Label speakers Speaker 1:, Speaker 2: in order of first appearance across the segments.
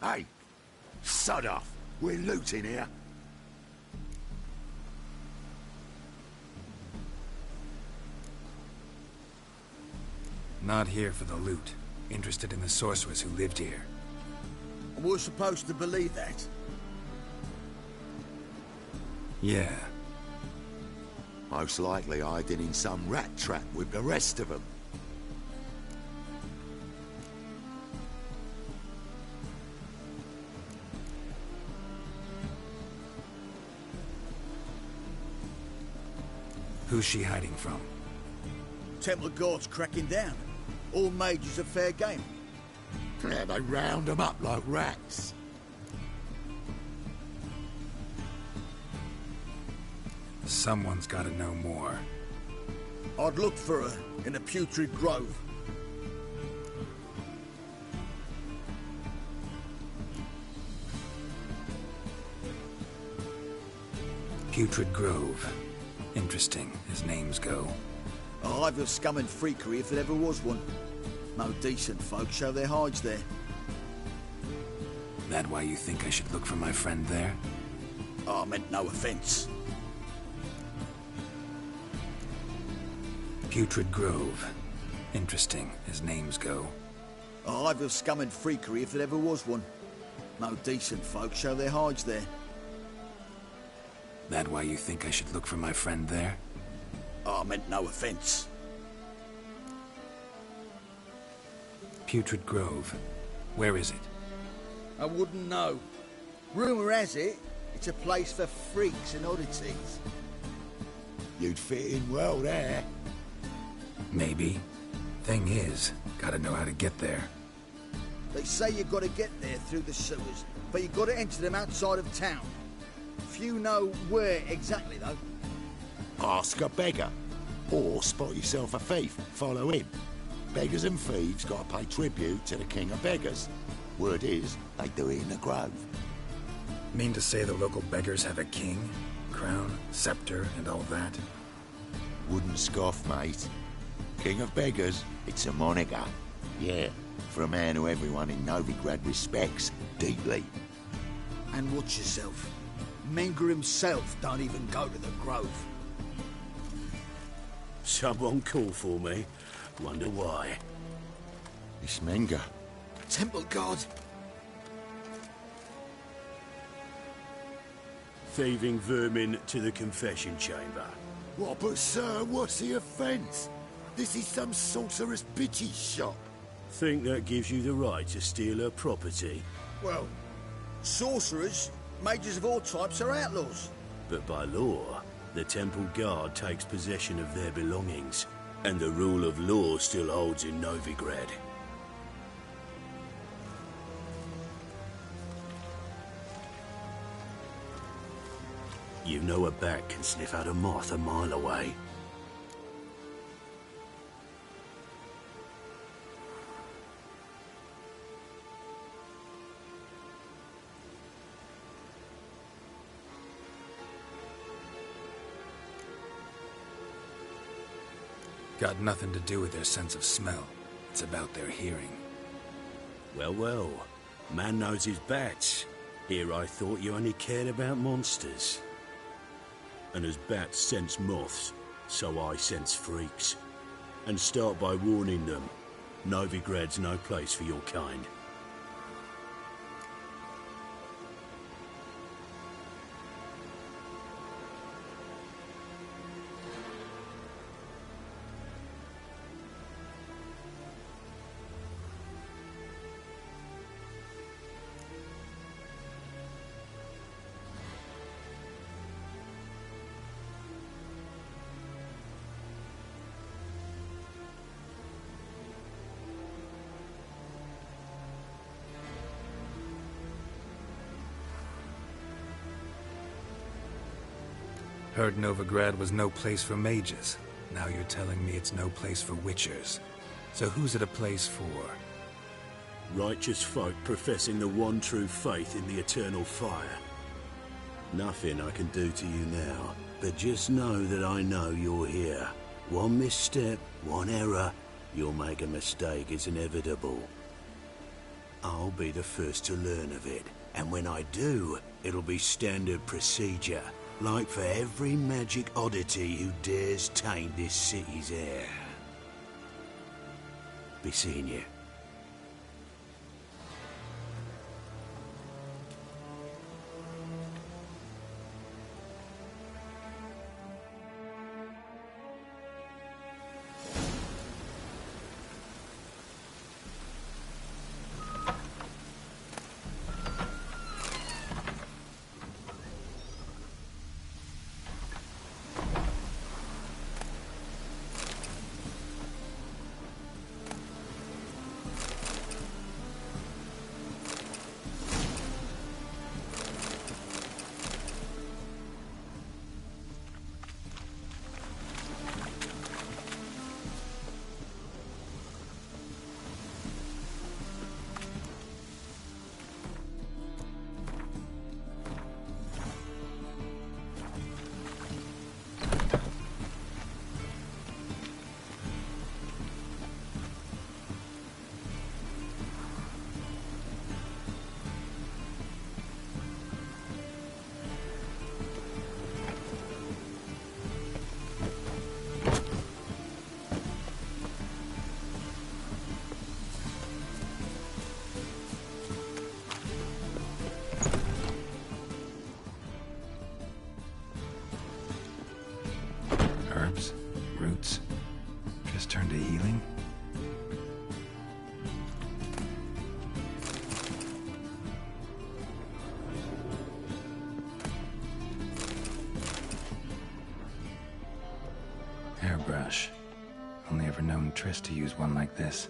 Speaker 1: Hey, sod off. We're looting here.
Speaker 2: Not here for the loot. Interested in the sorceress who lived here.
Speaker 3: And we're supposed to believe that?
Speaker 2: Yeah.
Speaker 1: Most likely hiding in some rat trap with the rest of them.
Speaker 2: Who's she hiding from?
Speaker 3: Temple Guard's cracking down. All mages are fair game.
Speaker 1: Yeah, they round them up like rats.
Speaker 2: Someone's gotta know more.
Speaker 3: I'd look for her in the Putrid Grove.
Speaker 2: Putrid Grove. Interesting, as names go.
Speaker 3: A hive of scum and freakery if there ever was one. No decent folk show their hides there.
Speaker 2: That why you think I should look for my friend there?
Speaker 3: I meant no offence.
Speaker 2: Putrid Grove. Interesting, as names go.
Speaker 3: A hive of scum and freakery if there ever was one. No decent folk show their hides there.
Speaker 2: That why you think I should look for my friend there?
Speaker 3: I meant no offence.
Speaker 2: Putrid Grove. Where is it?
Speaker 3: I wouldn't know. Rumour has it, it's a place for freaks and oddities.
Speaker 1: You'd fit in well there.
Speaker 2: Maybe. Thing is, gotta know how to get there.
Speaker 3: They say you've got to get there through the sewers, but you've got to enter them outside of town. Few know where exactly, though.
Speaker 1: Ask a beggar. Or spot yourself a thief, follow him. Beggars and thieves gotta pay tribute to the king of beggars. Word is, they do it in the grove.
Speaker 2: Mean to say the local beggars have a king? Crown, scepter, and all that?
Speaker 1: Wouldn't scoff, mate. King of beggars, it's a moniker. Yeah, for a man who everyone in Novigrad respects deeply.
Speaker 3: And watch yourself. Menger himself don't even go to the grove.
Speaker 4: Someone call for me. Wonder why.
Speaker 1: It's Menger.
Speaker 3: Temple Guard.
Speaker 4: Thieving vermin to the confession chamber.
Speaker 1: What, but sir, what's the offence? This is some sorcerer's bitchy shop.
Speaker 4: Think that gives you the right to steal her property?
Speaker 3: Well, sorcerers, mages of all types are outlaws.
Speaker 4: But by law, the Temple Guard takes possession of their belongings, and the rule of law still holds in Novigrad. You know a bat can sniff out a moth a mile away.
Speaker 2: Got nothing to do with their sense of smell. It's about their hearing.
Speaker 4: Well, well. Man knows his bats. Here I thought you only cared about monsters. And as bats sense moths, so I sense freaks. And start by warning them. Novigrad's no place for your kind.
Speaker 2: Heard Novigrad was no place for mages. Now you're telling me it's no place for witchers. So who's it a place for?
Speaker 4: Righteous folk professing the one true faith in the eternal fire. Nothing I can do to you now, but just know that I know you're here. One misstep, one error, you'll make a mistake, it's inevitable. I'll be the first to learn of it. And when I do, it'll be standard procedure. Like for every magic oddity who dares taint this city's air. Be seeing you.
Speaker 2: Roots. Just turned to healing? Hairbrush. Only ever known Triss to use one like this.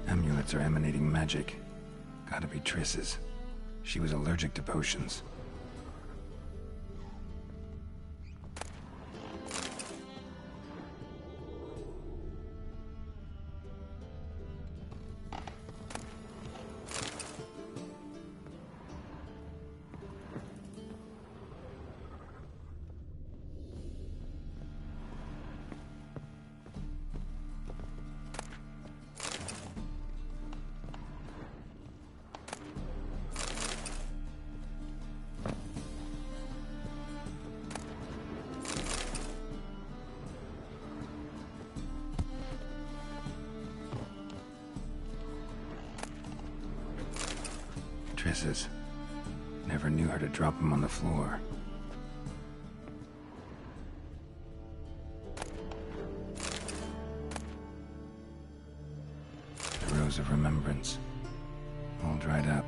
Speaker 2: Amulets are emanating magic. Gotta be Triss's. She was allergic to potions. Triss's. Never knew her to drop them on the floor. The Rose of Remembrance. All dried up.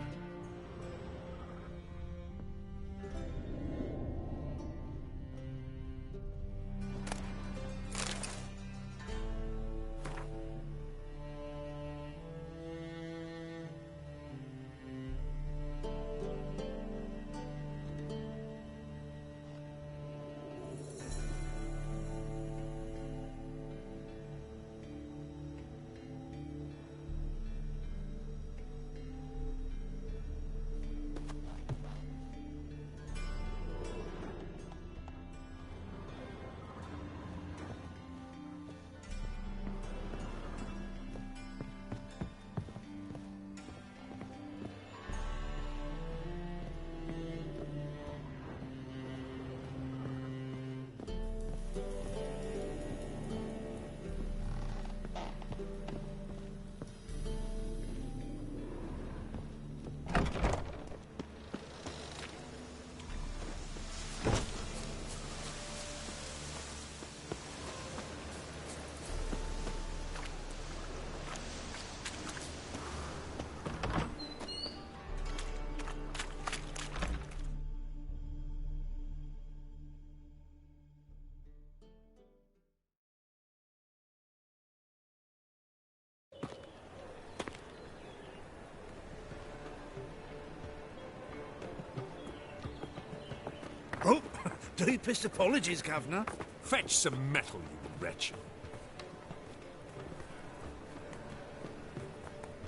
Speaker 5: Deepest apologies, Governor.
Speaker 6: Fetch some metal, you wretch.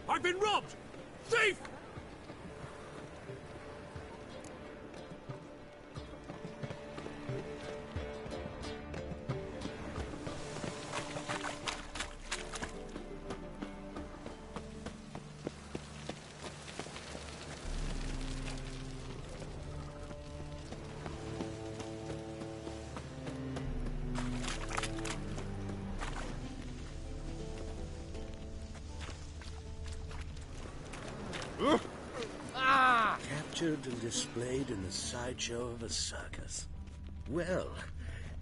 Speaker 6: I've been robbed! Thief!
Speaker 4: Captured and displayed in the sideshow of a circus. Well,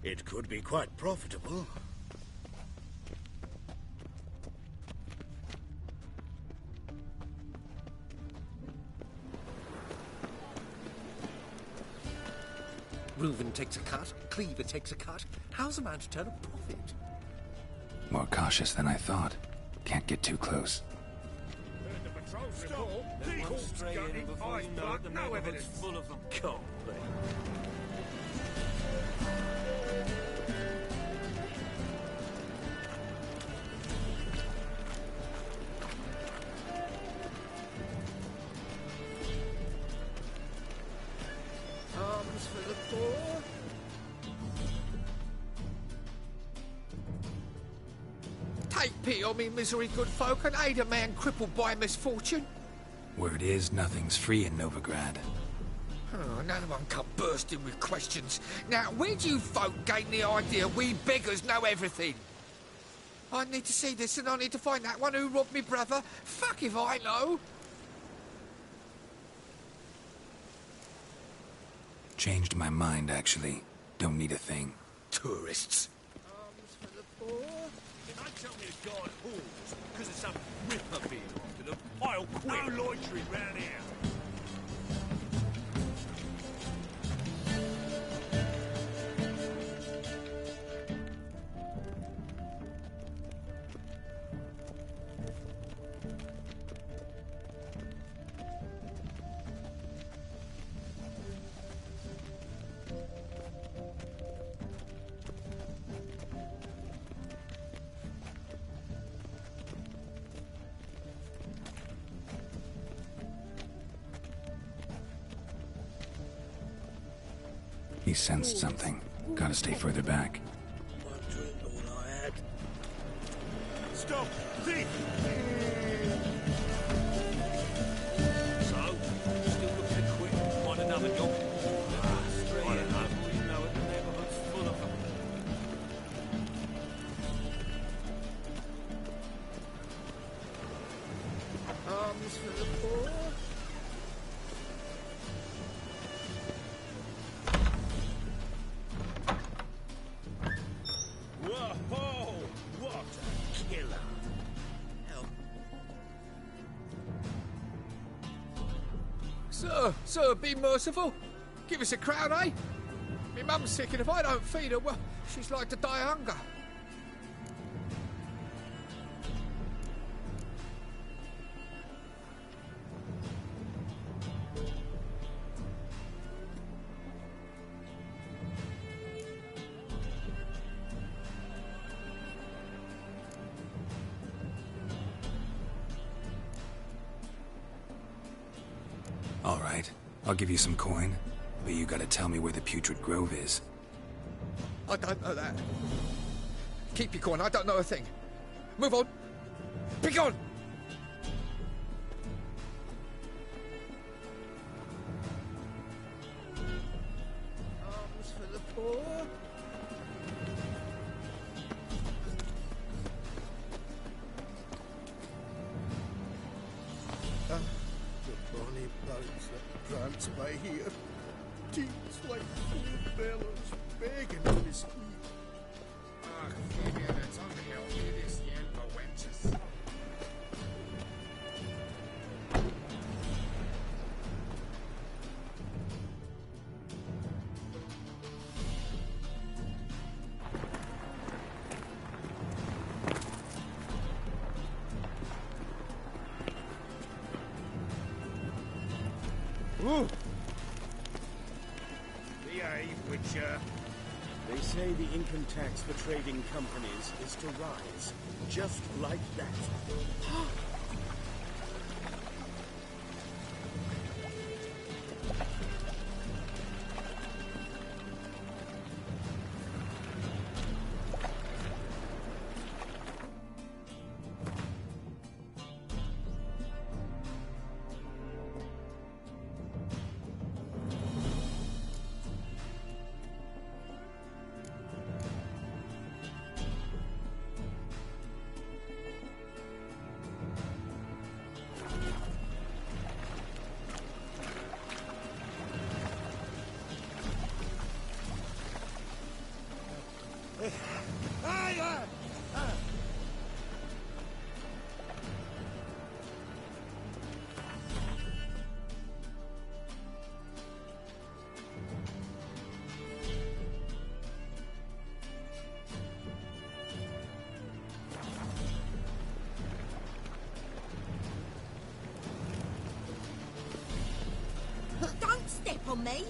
Speaker 4: it could be quite profitable.
Speaker 7: Reuven takes a cut, Cleaver takes a cut. How's a man to turn a profit?
Speaker 2: More cautious than I thought. Can't get too close.
Speaker 6: No evidence. Full of them. Can't be.
Speaker 7: Arms for the poor. Take pity on me, misery, good folk, and aid a man crippled by misfortune.
Speaker 2: Word is, nothing's free in Novigrad.
Speaker 7: Oh, no one come bursting with questions. Now, where do you folk gain the idea we beggars know everything? I need to see this, and I need to find that one who robbed me brother. Fuck if I know.
Speaker 2: Changed my mind, actually. Don't need a thing.
Speaker 7: Tourists. Arms for the poor.
Speaker 6: If they tell me to guard halls because of some ripper being after them, I'll quit. No loitering round here.
Speaker 2: He sensed something. Gotta stay further back.
Speaker 4: One drink all I had.
Speaker 6: Stop! Thief! So, still looking to quit? Find another job? I don't know. You know it, the neighbourhood's full of them.
Speaker 7: Arms for the poor.
Speaker 6: Whoa! What a killer!
Speaker 7: Sir, be merciful. Give us a crown, eh? Me mum's sick, and if I don't feed her, well, she's like to die of hunger.
Speaker 2: All right, I'll give you some coin, but you gotta tell me where the Putrid Grove is.
Speaker 7: I don't know that. Keep your coin, I don't know a thing. Move on. Be gone! Arms for the poor.
Speaker 3: The bonny boats that prance by here. Teams like poor fellows begging for this heat.
Speaker 8: Ach, Phoebe, that's only how it is, the Emperor wenches.
Speaker 3: Ooh. Behave, Witcher.
Speaker 6: say the income tax for trading companies is to rise, just like that.
Speaker 9: Don't step on me!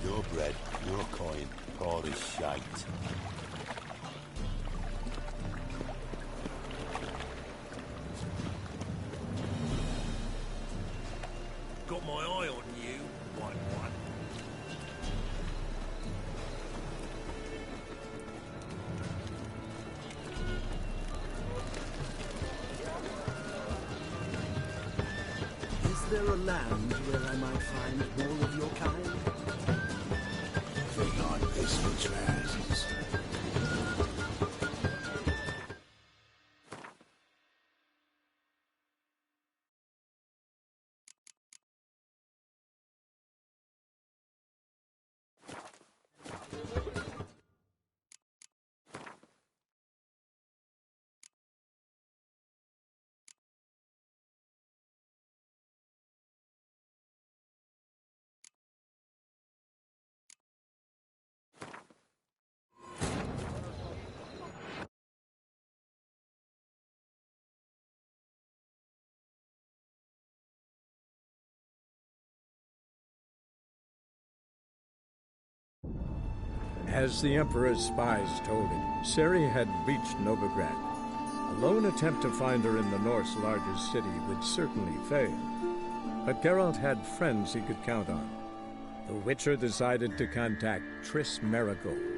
Speaker 1: Your bread, your coin, all is shite.
Speaker 6: Got my eye on you, white one. Is there a land where I might find more of your kind?
Speaker 1: Think on peaceful trousers.
Speaker 10: As the Emperor's spies told him, Ciri had reached Novigrad. A lone attempt to find her in the North's largest city would certainly fail. But Geralt had friends he could count on. The Witcher decided to contact Triss Merigold.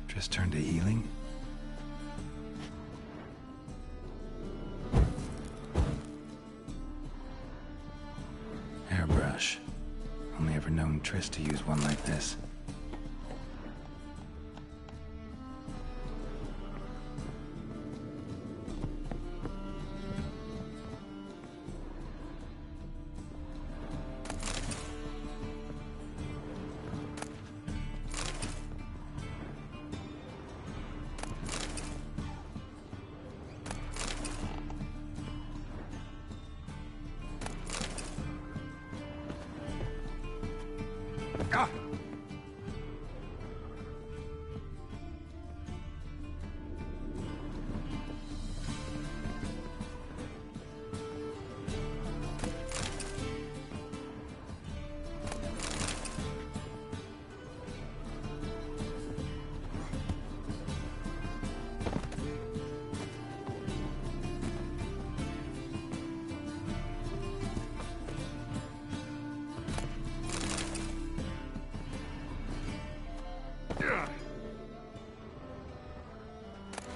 Speaker 2: Just turn to healing? Triss to use one like this.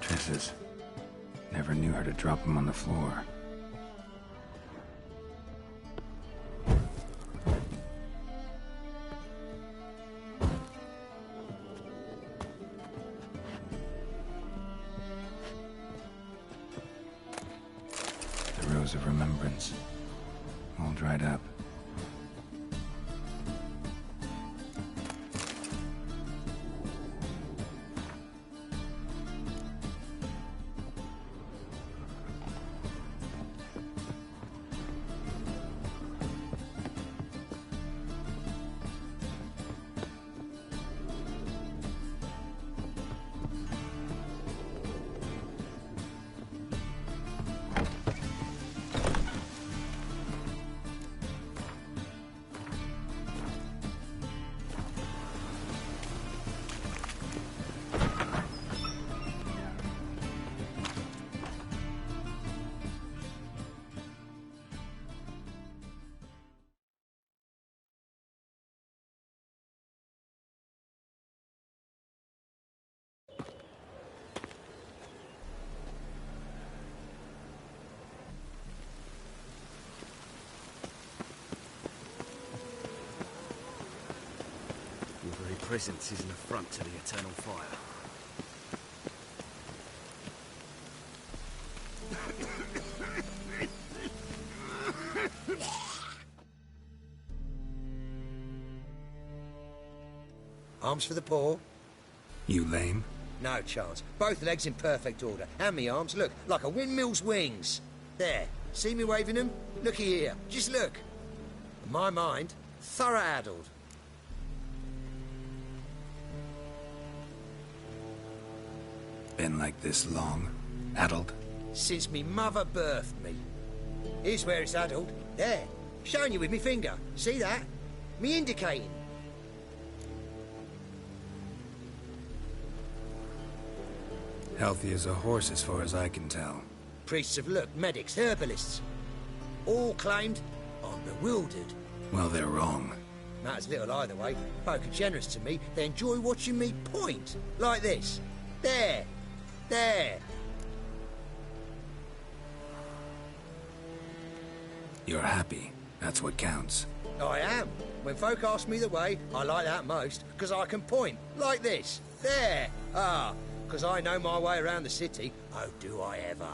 Speaker 2: Triss's. Never knew her to drop him on the floor. The Rose of Remembrance. All dried up.
Speaker 6: Presence is an affront to the eternal fire.
Speaker 11: Arms for the poor?
Speaker 2: You lame?
Speaker 11: No chance. Both legs in perfect order. And me arms, look, like a windmill's wings. There. See me waving them? Looky here. Just look. My mind, thorough addled.
Speaker 2: Been like this long? Addled?
Speaker 11: Since me mother birthed me. Here's where it's addled. There. Showing you with me finger. See that? Me indicating.
Speaker 2: Healthy as a horse as far as I can tell.
Speaker 11: Priests of look, medics, herbalists. All claimed I'm bewildered.
Speaker 2: Well, they're wrong.
Speaker 11: Matters little either way. Folk are generous to me. They enjoy watching me point. Like this. There. There.
Speaker 2: You're happy. That's what counts.
Speaker 11: I am. When folk ask me the way, I like that most, because I can point. Like this. There. Ah. Because I know my way around the city. Oh, do I ever.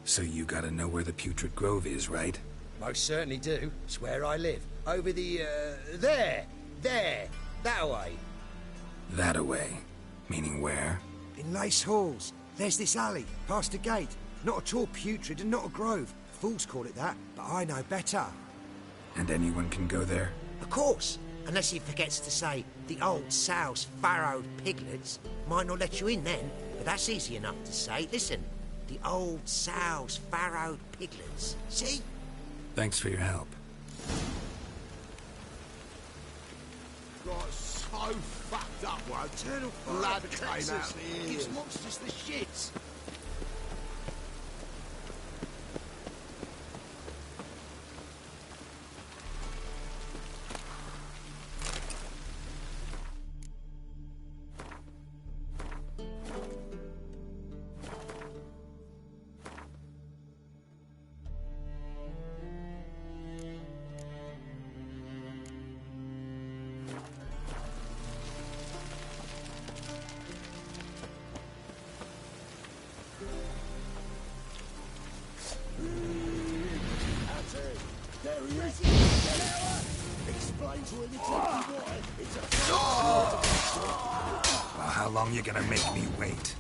Speaker 2: So you gotta know where the Putrid Grove is, right?
Speaker 11: Most certainly do. It's where I live. Over the, there. There. That-a-way.
Speaker 2: That-a-way? Meaning where?
Speaker 12: In Lace Halls. There's this alley, past a gate. Not at all putrid and not a grove. Fools call it that, but I know better.
Speaker 2: And anyone can go there?
Speaker 11: Of course. Unless he forgets to say, the old sow's farrowed piglets. Might not let you in then, but that's easy enough to say. Listen, the old sow's farrowed piglets. See?
Speaker 2: Thanks for your help.
Speaker 1: Got so fucked up once.
Speaker 3: Eternal fire
Speaker 1: Blood
Speaker 3: protects
Speaker 1: came out
Speaker 3: us.
Speaker 1: the ears.
Speaker 3: Gives monsters the shits.
Speaker 1: There he is! Explain to him exactly why. It's a...
Speaker 2: Well, how long you gonna make me wait?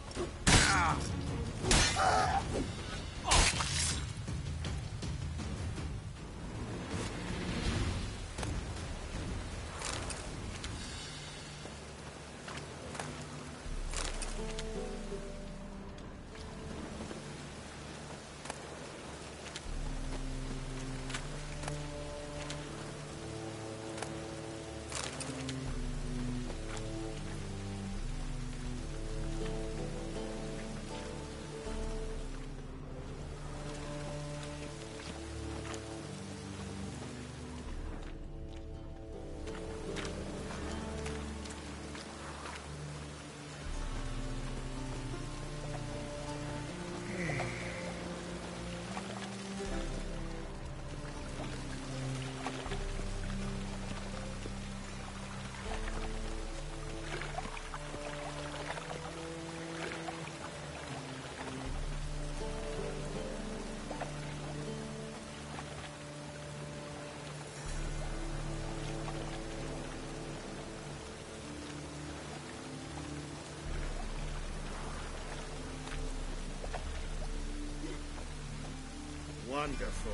Speaker 6: Wonderful.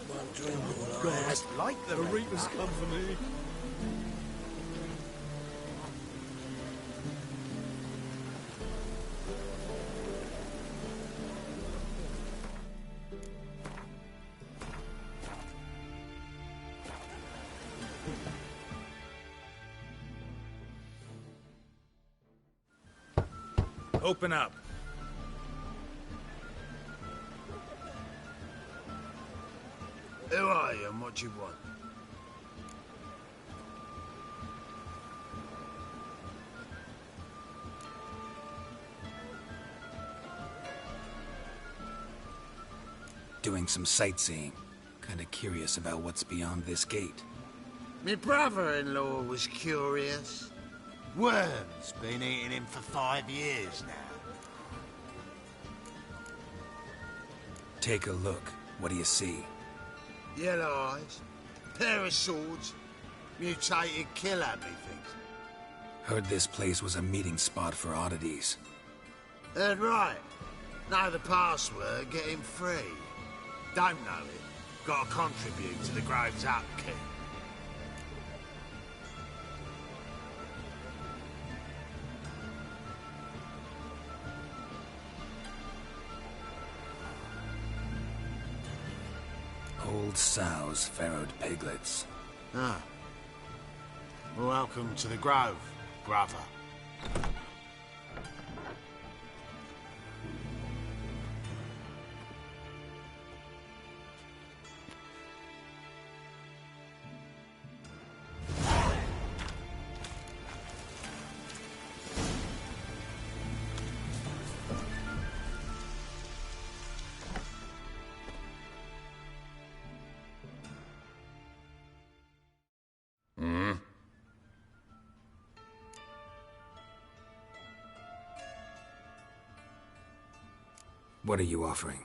Speaker 1: One drink all I had.
Speaker 6: Like the Reapers come for me.
Speaker 2: Open up.
Speaker 6: Who are you and what you want?
Speaker 2: Doing some sightseeing. Kinda curious about what's beyond this gate.
Speaker 6: My brother-in-law was curious. Worms been eating him for 5 years now.
Speaker 2: Take a look. What do you see?
Speaker 6: Yellow eyes, pair of swords, mutated killer, methinks.
Speaker 2: Heard this place was a meeting spot for oddities.
Speaker 6: Heard right. Know the password, get him free. Don't know it, gotta contribute to the Grove's upkeep.
Speaker 2: Old sows, farrowed piglets.
Speaker 6: Ah. Welcome to the Grove, brother.
Speaker 2: What are you offering?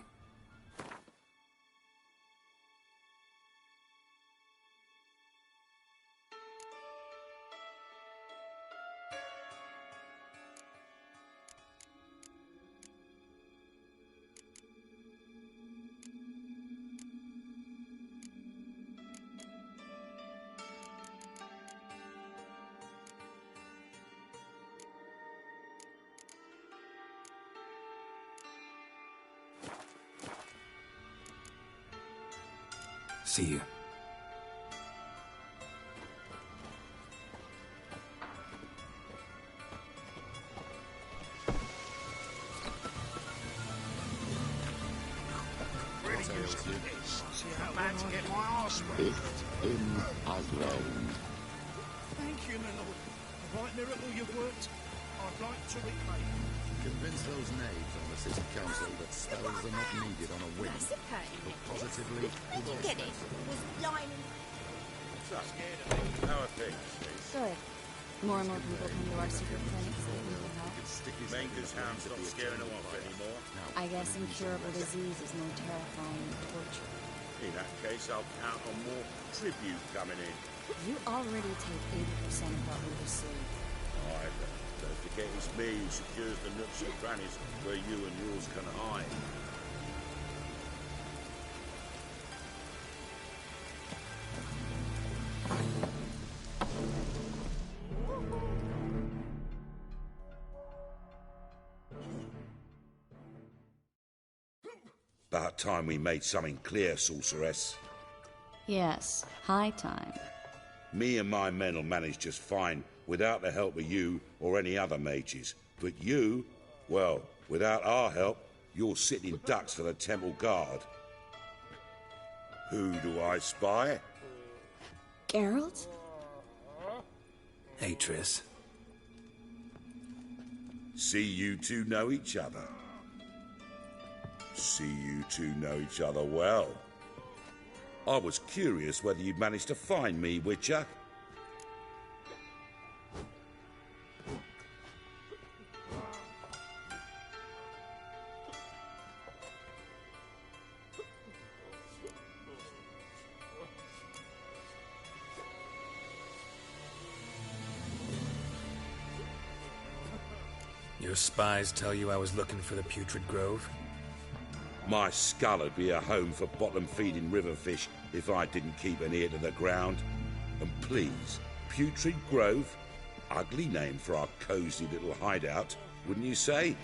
Speaker 2: See you.
Speaker 1: It in Aslan.
Speaker 6: Thank you, my lord. A right miracle you've worked. I'd like to repay.
Speaker 1: Convince those knaves on the city council that spells are not needed on a whim.
Speaker 9: That's a pain.
Speaker 1: But positively...
Speaker 9: Did you get it? Was blind.
Speaker 6: So scared of me.
Speaker 8: How are things, Steve?
Speaker 9: Good.
Speaker 13: More and more people come to our secret clinics that we will help.
Speaker 4: Menger's hound's not scaring them off anymore.
Speaker 13: I guess incurable disease is more terrifying than torture.
Speaker 4: In that case, I'll count on more tribute coming in.
Speaker 13: You already take 80% of what we receive.
Speaker 4: Alright, don't forget it's me who secures the nooks and crannies where you and yours can hide. About time we made something clear, sorceress.
Speaker 13: Yes, high time.
Speaker 4: Me and my men will manage just fine without the help of you or any other mages. But you, well, without our help, you're sitting ducks for the Temple Guard. Who do I spy?
Speaker 13: Geralt?
Speaker 2: Hey, Triss.
Speaker 4: See you two know each other. See you two know each other well. I was curious whether you'd managed to find me, Witcher.
Speaker 2: Your spies tell you I was looking for the Putrid Grove?
Speaker 4: My skull would be a home for bottom-feeding river fish if I didn't keep an ear to the ground. And please, Putrid Grove? Ugly name for our cosy little hideout, wouldn't you say?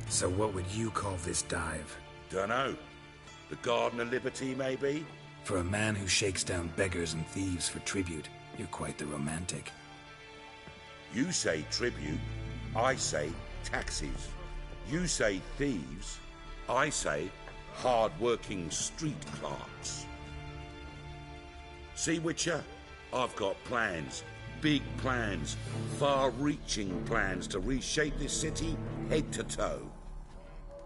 Speaker 2: So what would you call this dive?
Speaker 4: Dunno. The Garden of Liberty, maybe?
Speaker 2: For a man who shakes down beggars and thieves for tribute, you're quite the romantic.
Speaker 4: You say tribute, I say taxes. You say thieves, I say hard-working street clerks. See, Witcher? I've got plans. Big plans. Far-reaching plans to reshape this city head to toe.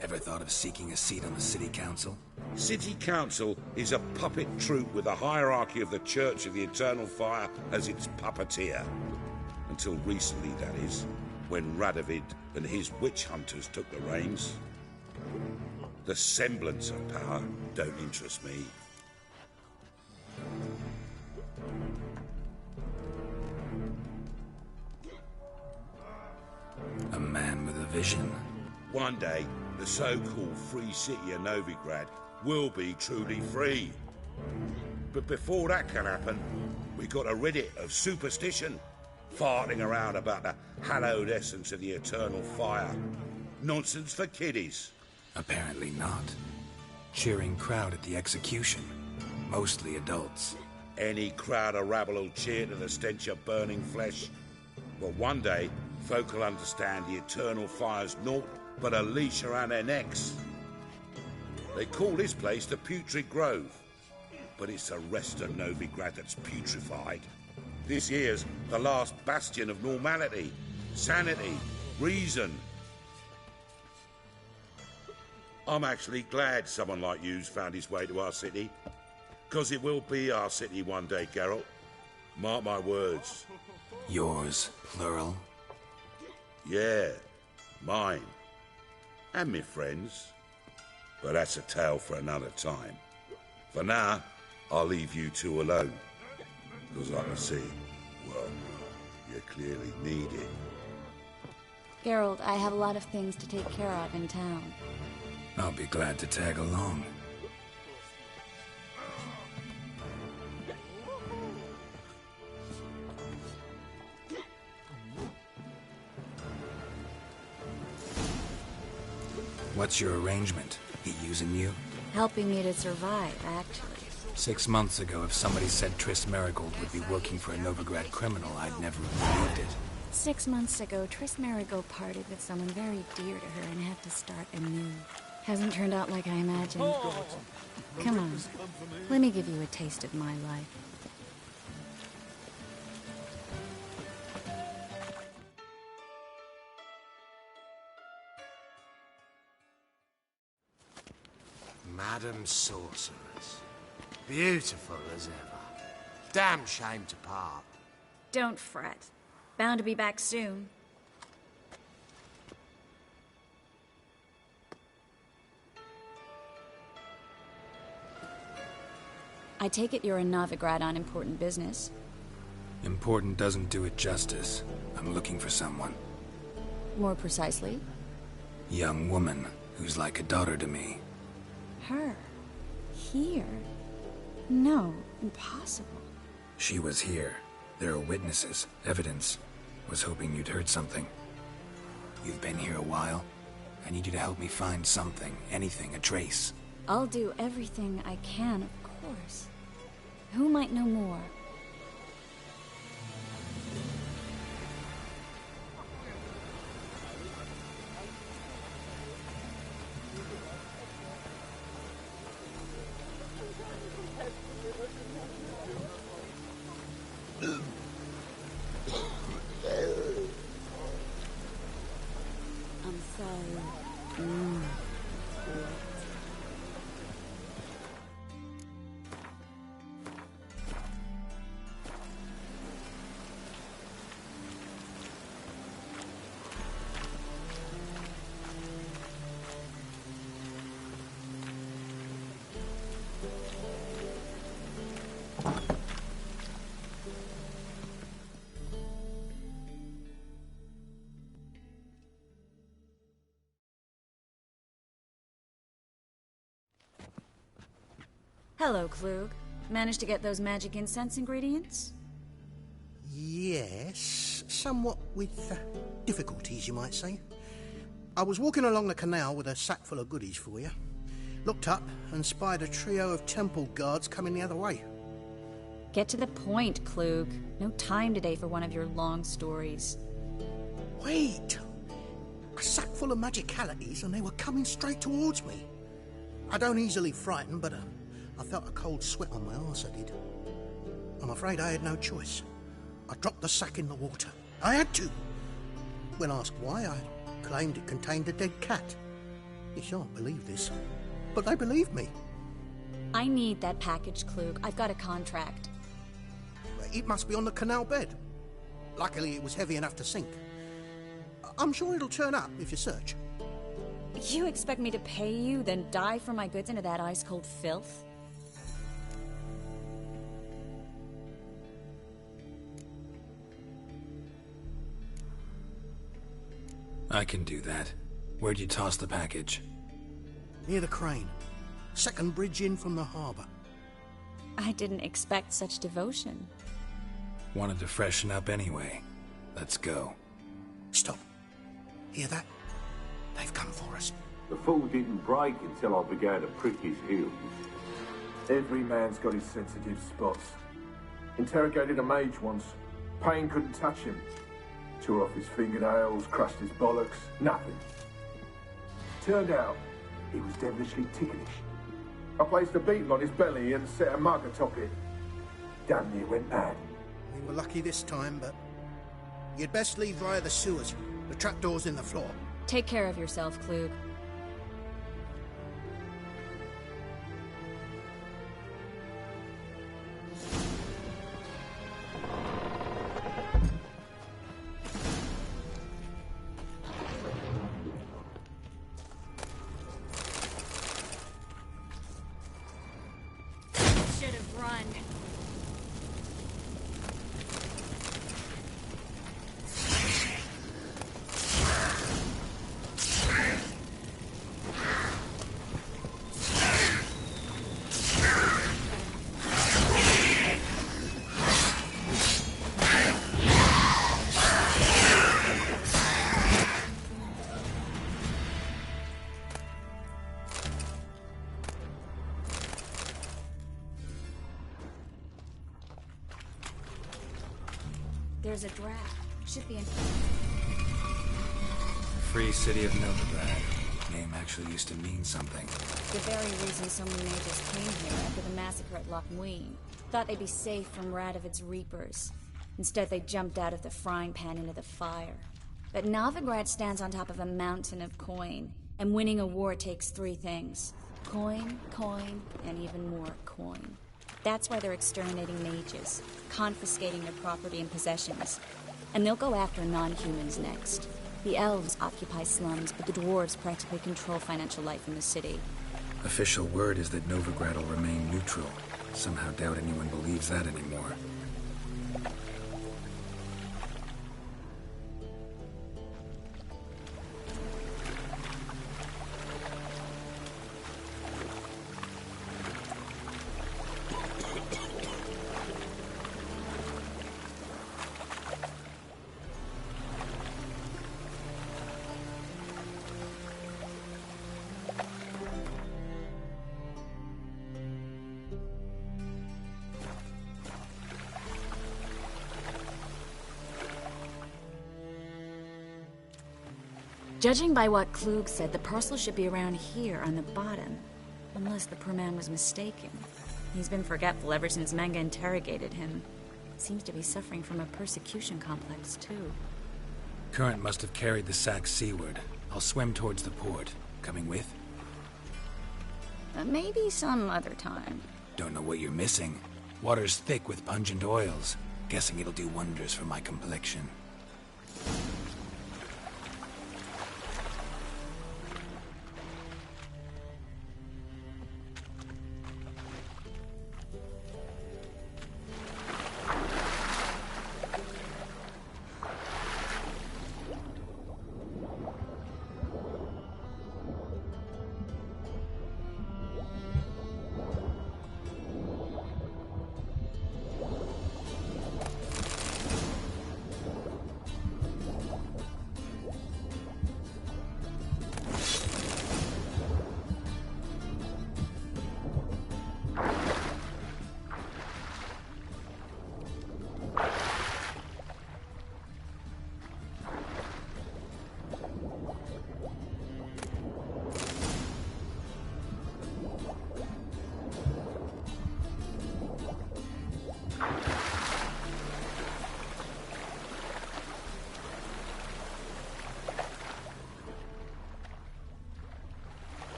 Speaker 2: Ever thought of seeking a seat on the City Council?
Speaker 4: City Council is a puppet troupe with a hierarchy of the Church of the Eternal Fire as its puppeteer. Until recently, that is, when Radovid and his witch hunters took the reins. The semblance of power don't interest me.
Speaker 2: A man with a vision.
Speaker 4: One day, the so-called free city of Novigrad will be truly free. But before that can happen, we got to rid it of superstition. Farting around about the hallowed essence of the eternal fire. Nonsense for kiddies.
Speaker 2: Apparently not. Cheering crowd at the execution. Mostly adults.
Speaker 4: Any crowd of rabble will cheer to the stench of burning flesh. But one day, folk will understand the eternal fire's naught but a leash around their necks. They call this place the Putrid Grove. But it's the rest of Novigrad that's putrefied. This here's the last bastion of normality, sanity, reason. I'm actually glad someone like you's found his way to our city. 'Cause it will be our city one day, Geralt. Mark my words.
Speaker 2: Yours, plural?
Speaker 4: Yeah, mine. And me friends. But that's a tale for another time. For now, I'll leave you two alone. Because I can see, well, you clearly need it.
Speaker 13: Geralt, I have a lot of things to take care of in town.
Speaker 2: I'll be glad to tag along. What's your arrangement? He using you?
Speaker 13: Helping me to survive, actually.
Speaker 2: 6 months ago, if somebody said Triss Merigold would be working for a Novigrad criminal, I'd never have believed it.
Speaker 13: 6 months ago, Triss Merigold parted with someone very dear to her and had to start anew. Hasn't turned out like I imagined. Come on, let me give you a taste of my life.
Speaker 6: Madam Sorceress. Beautiful as ever. Damn shame to part.
Speaker 13: Don't fret. Bound to be back soon. I take it you're in Novigrad on important business.
Speaker 2: Important doesn't do it justice. I'm looking for someone.
Speaker 13: More precisely?
Speaker 2: Young woman who's like a daughter to me.
Speaker 13: Her? Here? No, impossible.
Speaker 2: She was here. There are witnesses, evidence. Was hoping you'd heard something. You've been here a while. I need you to help me find something, anything, a trace.
Speaker 13: I'll do everything I can, of course. Who might know more? I'm sorry. Hello, Klug. Managed to get those magic incense ingredients?
Speaker 14: Yes, somewhat with difficulties, you might say. I was walking along the canal with a sack full of goodies for you. Looked up and spied a trio of temple guards coming the other way.
Speaker 13: Get to the point, Klug. No time today for one of your long stories.
Speaker 14: Wait! A sack full of magicalities and they were coming straight towards me. I don't easily frighten, but I felt a cold sweat on my arse, I did. I'm afraid I had no choice. I dropped the sack in the water. I had to. When asked why, I claimed it contained a dead cat. You shan't believe this, but they believed me.
Speaker 13: I need that package, Klug. I've got a contract.
Speaker 14: It must be on the canal bed. Luckily, it was heavy enough to sink. I'm sure it'll turn up if you search.
Speaker 13: You expect me to pay you, then dive for my goods into that ice-cold filth?
Speaker 2: I can do that. Where'd you toss the package?
Speaker 14: Near the crane. Second bridge in from the harbour.
Speaker 13: I didn't expect such devotion.
Speaker 2: Wanted to freshen up anyway. Let's go.
Speaker 14: Stop. Hear that? They've come for us.
Speaker 15: The fall didn't break until I began to prick his heels. Every man's got his sensitive spots. Interrogated a mage once. Pain couldn't touch him. Tore off his fingernails, crushed his bollocks, nothing. Turned out, he was devilishly ticklish. I placed a beetle on his belly and set a mug atop it. Damn near went mad.
Speaker 14: We were lucky this time, but you'd best leave via the sewers. The trapdoor's in the floor.
Speaker 13: Take care of yourself, Klug. Should have run. There's a draft. Should be in.
Speaker 2: Free City of Novigrad. Name actually used to mean something.
Speaker 13: The very reason so many mages came here after the massacre at Loch Muin. Thought they'd be safe from Radovid's reapers. Instead, they jumped out of the frying pan into the fire. But Novigrad stands on top of a mountain of coin, and winning a war takes three things. Coin, coin, and even more coin. That's why they're exterminating mages, confiscating their property and possessions. And they'll go after non-humans next. The elves occupy slums, but the dwarves practically control financial life in the city.
Speaker 2: Official word is that Novigrad will remain neutral. Somehow doubt anyone believes that anymore.
Speaker 13: Judging by what Klug said, the parcel should be around here on the bottom. Unless the poor man was mistaken. He's been forgetful ever since Manga interrogated him. Seems to be suffering from a persecution complex, too.
Speaker 2: Current must have carried the sack seaward. I'll swim towards the port. Coming with?
Speaker 13: Maybe some other time.
Speaker 2: Don't know what you're missing. Water's thick with pungent oils. Guessing it'll do wonders for my complexion.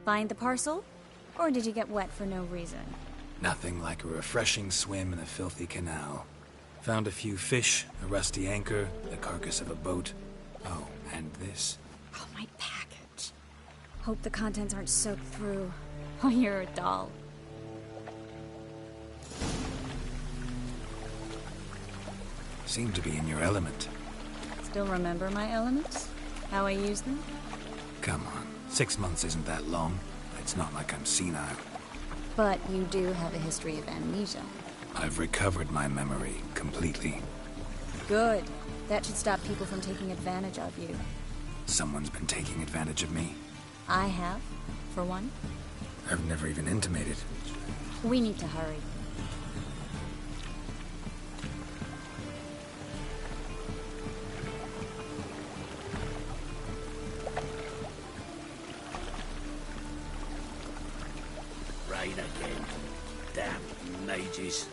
Speaker 13: Find the parcel? Or did you get wet for no reason?
Speaker 2: Nothing like a refreshing swim in a filthy canal. Found a few fish, a rusty anchor, the carcass of a boat. Oh, and this.
Speaker 13: Oh, my package. Hope the contents aren't soaked through. Oh, you're a doll.
Speaker 2: Seem to be in your element.
Speaker 13: Still remember my elements? How I use them?
Speaker 2: Come on. 6 months isn't that long. It's not like I'm senile.
Speaker 13: But you do have a history of amnesia.
Speaker 2: I've recovered my memory completely.
Speaker 13: Good. That should stop people from taking advantage of you.
Speaker 2: Someone's been taking advantage of me.
Speaker 13: I have, for one.
Speaker 2: I've never even intimated.
Speaker 13: We need to hurry.
Speaker 4: Rain again. Damn mages.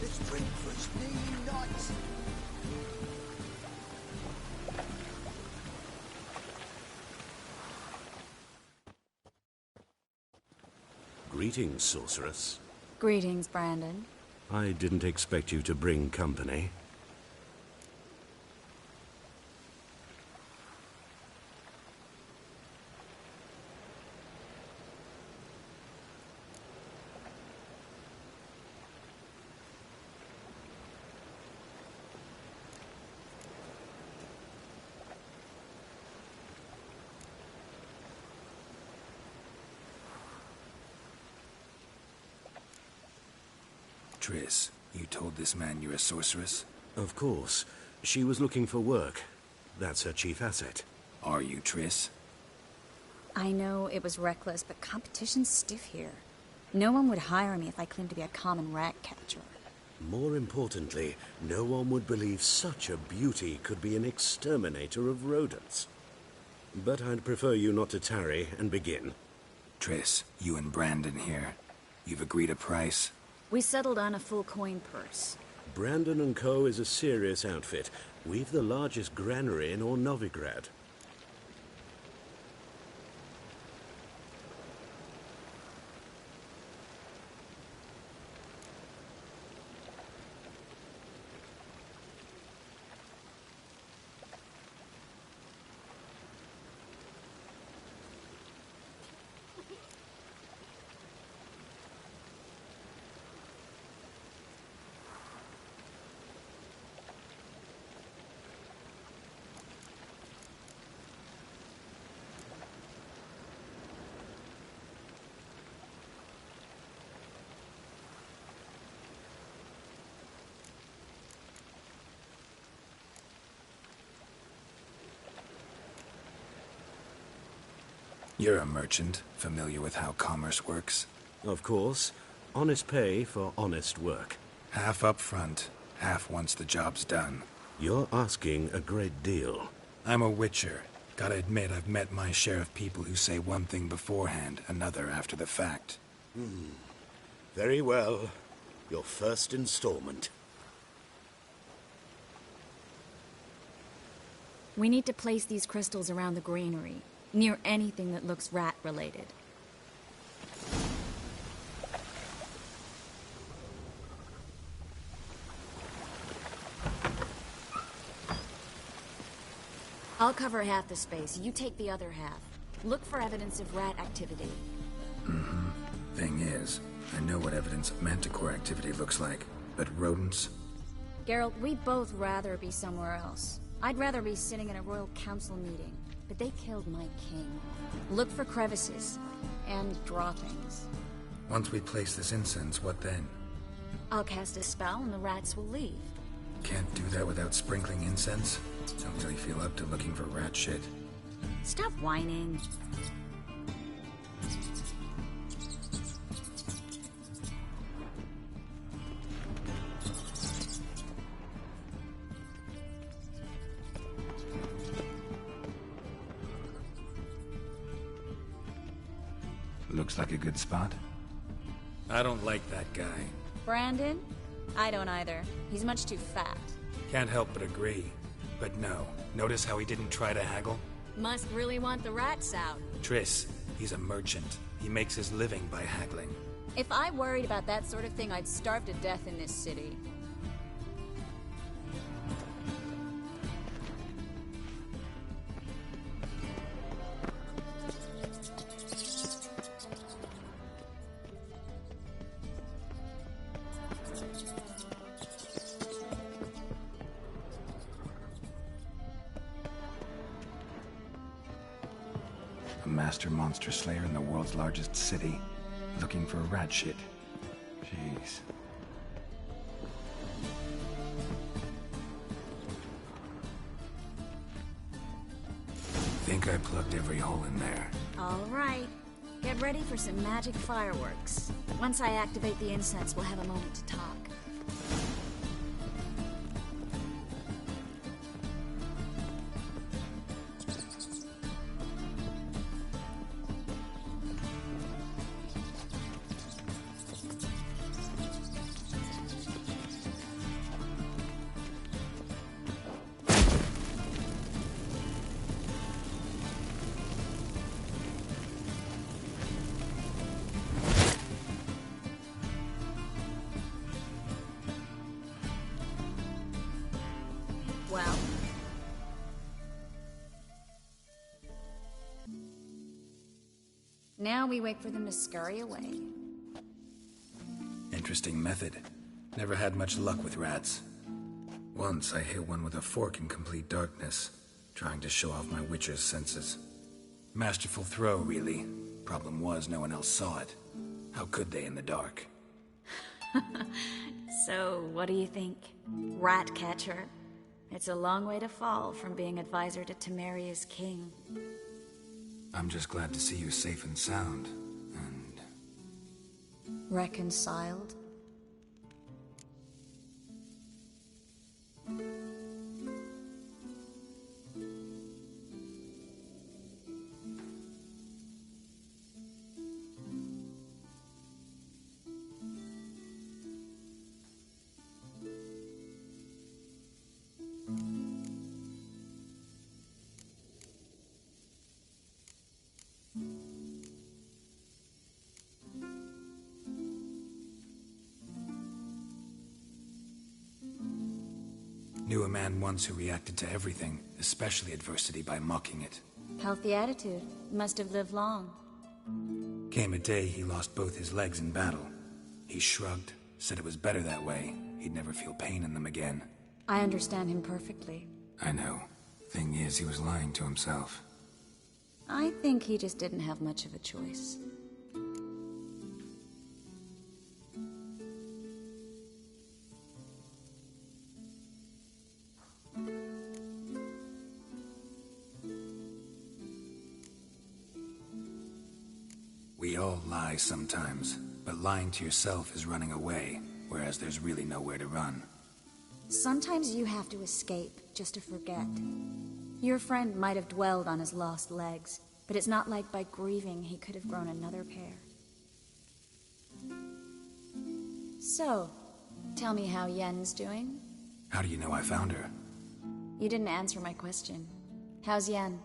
Speaker 3: This drink was really nice.
Speaker 4: Greetings, sorceress.
Speaker 13: Greetings, Brandon.
Speaker 4: I didn't expect you to bring company.
Speaker 2: Triss, you told this man you're a sorceress?
Speaker 4: Of course. She was looking for work. That's her chief asset.
Speaker 2: Are you, Triss?
Speaker 13: I know it was reckless, but competition's stiff here. No one would hire me if I claimed to be a common rat catcher.
Speaker 4: More importantly, no one would believe such a beauty could be an exterminator of rodents. But I'd prefer you not to tarry and begin.
Speaker 2: Triss, you and Brandon here. You've agreed a price?
Speaker 13: We settled on a full coin purse.
Speaker 4: Brandon & Co. is a serious outfit. We've the largest granary in all Novigrad.
Speaker 2: You're a merchant, familiar with how commerce works?
Speaker 4: Of course. Honest pay for honest work.
Speaker 2: Half up front, half once the job's done.
Speaker 4: You're asking a great deal.
Speaker 2: I'm a witcher. Gotta admit, I've met my share of people who say one thing beforehand, another after the fact.
Speaker 1: Very well. Your first installment.
Speaker 13: We need to place these crystals around the granary, near anything that looks rat-related. I'll cover half the space, you take the other half. Look for evidence of rat activity.
Speaker 2: Thing is, I know what evidence of manticore activity looks like, but rodents?
Speaker 13: Geralt, we'd both rather be somewhere else. I'd rather be sitting in a royal council meeting, but they killed my king. Look for crevices, and droppings.
Speaker 2: Once we place this incense, what then?
Speaker 13: I'll cast a spell and the rats will leave.
Speaker 2: Can't do that without sprinkling incense? Don't really feel up to looking for rat shit.
Speaker 13: Stop whining.
Speaker 2: Looks like a good spot. I don't like that guy.
Speaker 13: Brandon? I don't either. He's much too fat.
Speaker 2: Can't help but agree. But no, notice how he didn't try to haggle?
Speaker 13: Must really want the rats out.
Speaker 2: Triss, he's a merchant. He makes his living by haggling.
Speaker 13: If I worried about that sort of thing, I'd starve to death in this city.
Speaker 2: A master monster slayer in the world's largest city, looking for rat shit. Jeez. Think I plugged every hole in there.
Speaker 13: All right. Get ready for some magic fireworks. Once I activate the incense, we'll have a moment to talk. Well. Now we wait for them to scurry away.
Speaker 2: Interesting method. Never had much luck with rats. Once I hit one with a fork in complete darkness, trying to show off my witcher's senses. Masterful throw, really. Problem was, no one else saw it. How could they in the dark?
Speaker 13: So, what do you think? Rat catcher? It's a long way to fall from being advisor to Temeria's king.
Speaker 2: I'm just glad to see you safe and sound, and...
Speaker 13: Reconciled?
Speaker 2: Knew a man once who reacted to everything, especially adversity, by mocking it.
Speaker 13: Healthy attitude. Must have lived long.
Speaker 2: Came a day he lost both his legs in battle. He shrugged, said it was better that way. He'd never feel pain in them again.
Speaker 13: I understand him perfectly.
Speaker 2: I know. Thing is, he was lying to himself.
Speaker 13: I think he just didn't have much of a choice.
Speaker 2: We all lie sometimes, but lying to yourself is running away, whereas there's really nowhere to run.
Speaker 13: Sometimes you have to escape, just to forget. Your friend might have dwelled on his lost legs, but it's not like by grieving he could have grown another pair. So, tell me how Yen's doing?
Speaker 2: How do you know I found her?
Speaker 13: You didn't answer my question. How's Yen?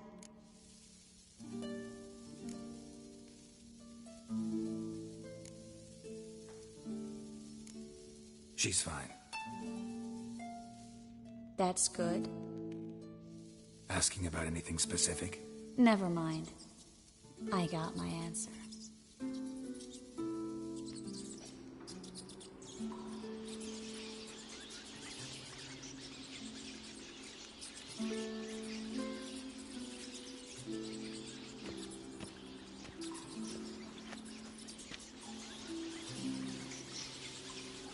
Speaker 2: She's fine.
Speaker 13: That's good.
Speaker 2: Asking about anything specific?
Speaker 13: Never mind. I got my answer.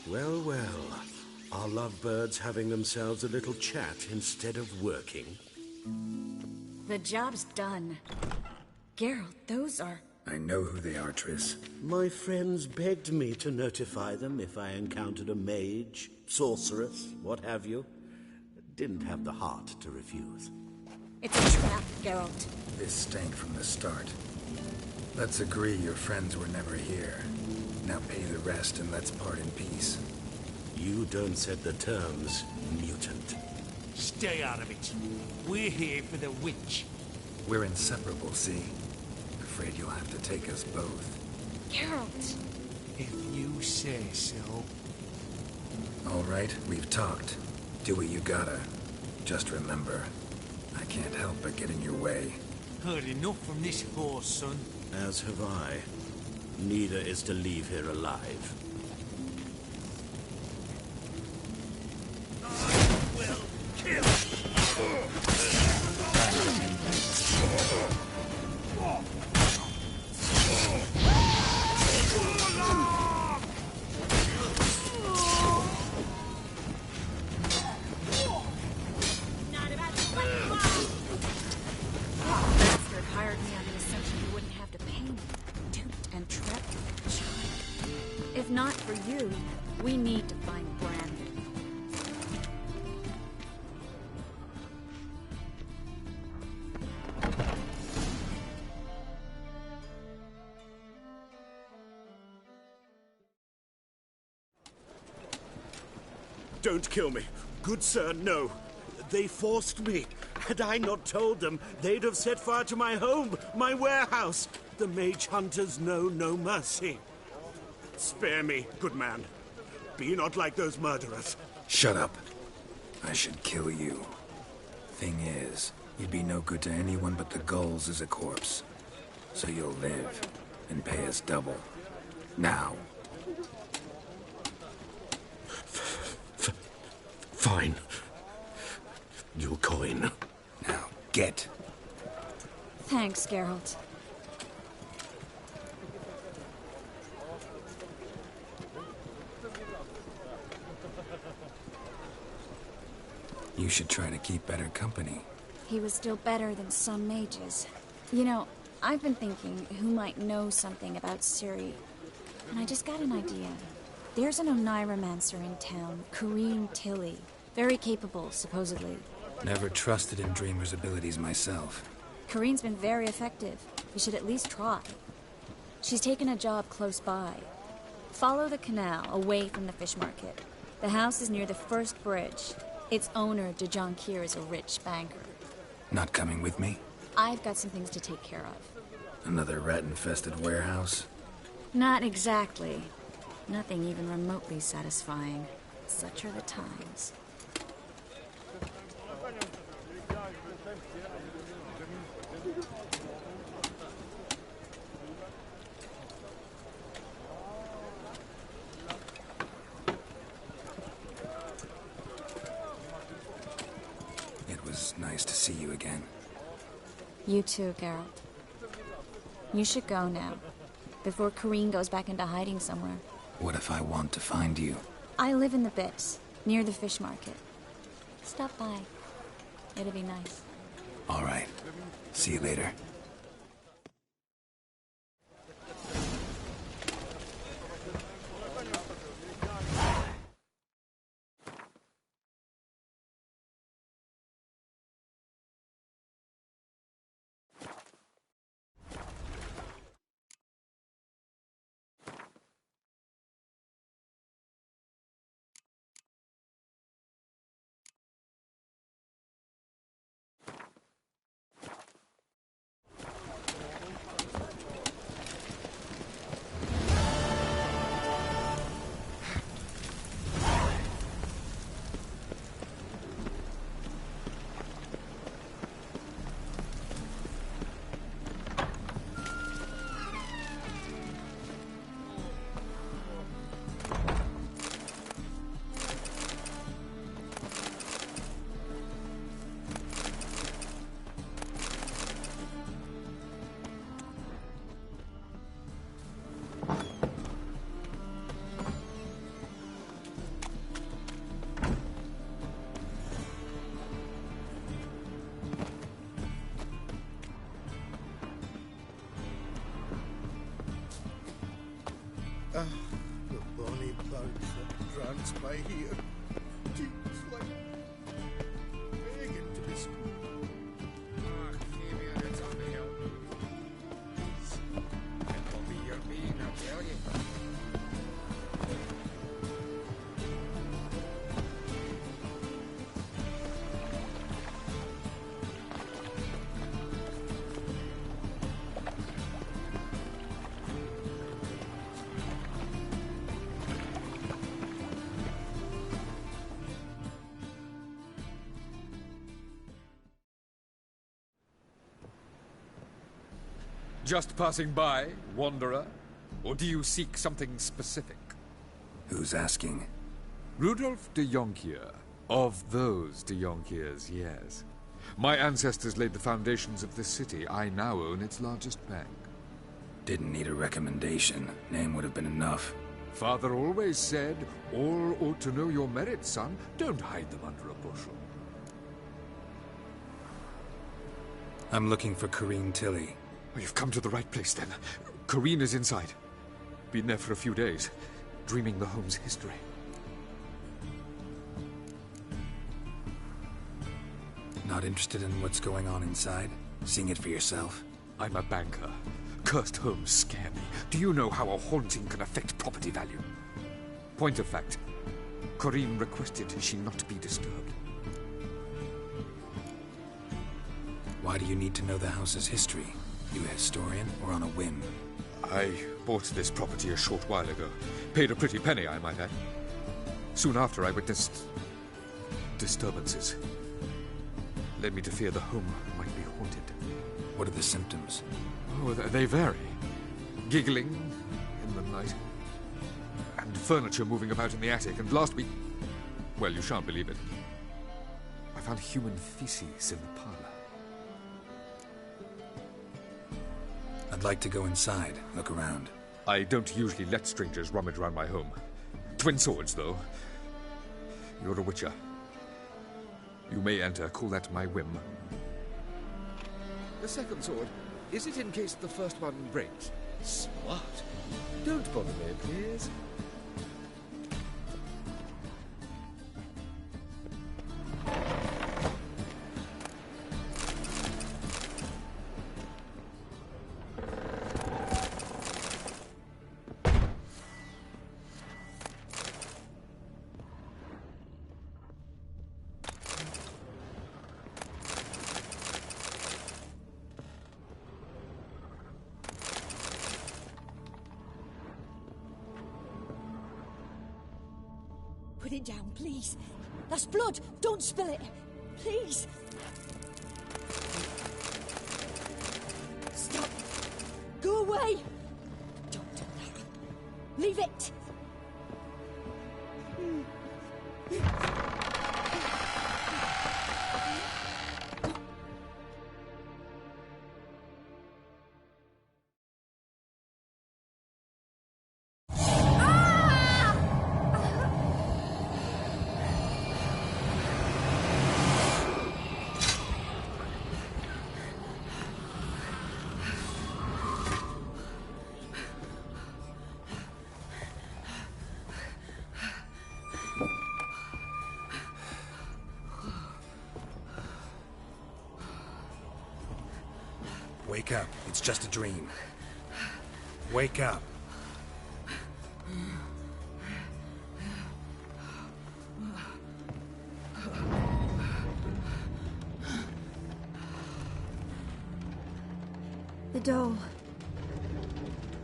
Speaker 4: Well, well. Are lovebirds having themselves a little chat instead of working?
Speaker 13: The job's done. Geralt, those are...
Speaker 2: I know who they are, Triss.
Speaker 4: My friends begged me to notify them if I encountered a mage, sorceress, what have you. Didn't have the heart to refuse.
Speaker 13: It's a trap, Geralt.
Speaker 2: This stank from the start. Let's agree your friends were never here. Now pay the rest and let's part in peace.
Speaker 4: You don't set the terms, mutant.
Speaker 5: Stay out of it. We're here for the witch.
Speaker 2: We're inseparable, see? Afraid you'll have to take us both.
Speaker 13: Geralt!
Speaker 5: If you say so.
Speaker 2: All right, we've talked. Do what you gotta. Just remember, I can't help but get in your way.
Speaker 5: Heard enough from this horse, son.
Speaker 4: As have I. Neither is to leave here alive.
Speaker 13: If not for you, we need to find Brandon.
Speaker 4: Don't kill me. Good sir, no. They forced me. Had I not told them, they'd have set fire to my home, my warehouse. The mage hunters know no mercy. Spare me, good man. Be not like those murderers.
Speaker 2: Shut up. I should kill you. Thing is, you'd be no good to anyone but the gulls as a corpse. So you'll live and pay us double. Now.
Speaker 4: Fine. Your coin.
Speaker 2: Now, get.
Speaker 13: Thanks, Geralt.
Speaker 2: You should try to keep better company.
Speaker 13: He was still better than some mages. You know, I've been thinking who might know something about Ciri. And I just got an idea. There's an Oneiromancer in town, Corrine Tilly. Very capable, supposedly.
Speaker 2: Never trusted in Dreamer's abilities myself.
Speaker 13: Corrine's been very effective. We should at least try. She's taken a job close by. Follow the canal, away from the fish market. The house is near the first bridge. Its owner, de Jonquière, is a rich banker.
Speaker 2: Not coming with me?
Speaker 13: I've got some things to take care of.
Speaker 2: Another rat-infested warehouse?
Speaker 13: Not exactly. Nothing even remotely satisfying. Such are the times.
Speaker 2: It was nice to see you again.
Speaker 13: You too, Geralt. You should go now, before Corrine goes back into hiding somewhere.
Speaker 2: What if I want to find you?
Speaker 13: I live in the Bits, near the fish market. Stop by. It'll be nice.
Speaker 2: All right. See you later.
Speaker 14: The bonny boats that runs by here. It's like begging to be schooled.
Speaker 8: Ah, Fabian, it's on the hill. It will be your being, I'll tell you.
Speaker 16: Just passing by, wanderer? Or do you seek something specific?
Speaker 2: Who's asking?
Speaker 16: Rudolf de Jonquière. Of those de Jonquières, yes. My ancestors laid the foundations of this city. I now own its largest bank.
Speaker 2: Didn't need a recommendation. Name would have been enough.
Speaker 16: Father always said, all ought to know your merits, son. Don't hide them under a bushel.
Speaker 2: I'm looking for Corrine Tilly.
Speaker 16: Oh, you've come to the right place, then. Corrine is inside. Been there for a few days, dreaming the home's history.
Speaker 2: Not interested in what's going on inside? Seeing it for yourself?
Speaker 16: I'm a banker. Cursed homes scare me. Do you know how a haunting can affect property value? Point of fact, Corrine requested she not be disturbed.
Speaker 2: Why do you need to know the house's history? You a historian, or on a whim?
Speaker 16: I bought this property a short while ago. Paid a pretty penny, I might add. Soon after, I witnessed disturbances. Led me to fear the home might be haunted.
Speaker 2: What are the symptoms?
Speaker 16: Oh, they vary. Giggling in the night. And furniture moving about in the attic. And last week... well, you shan't believe it. I found human feces in the parlor.
Speaker 2: I'd like to go inside, look around.
Speaker 16: I don't usually let strangers rummage around my home. Twin swords, though. You're a witcher. You may enter. Call that my whim. The second sword, is it in case the first one breaks? Smart. Don't bother me, please.
Speaker 9: Put it down, please. That's blood. Don't spill it. Please. Stop. Go away. Don't do that. Leave it.
Speaker 2: Wake up. It's just a dream. Wake up.
Speaker 9: The doll.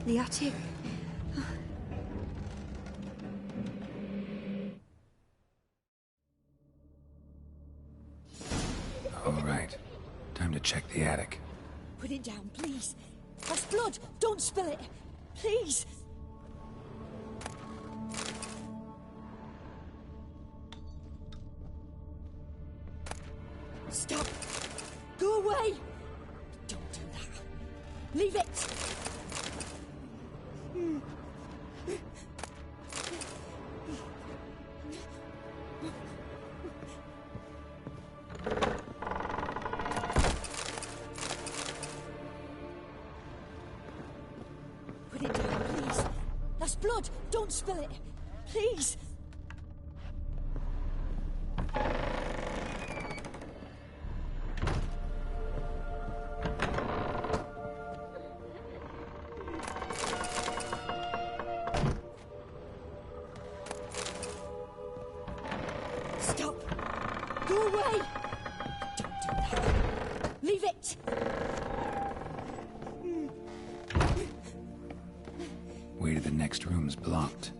Speaker 9: The attic.
Speaker 2: All right. Time to check the attic.
Speaker 9: Put it down, please. That's blood. Don't spill it. Please. Stop. Go away. Don't do that. Leave it. Put it down, please. That's blood. Don't spill it. Please. Stop. Go away. Don't do that. Leave it.
Speaker 2: Way to the next room's blocked.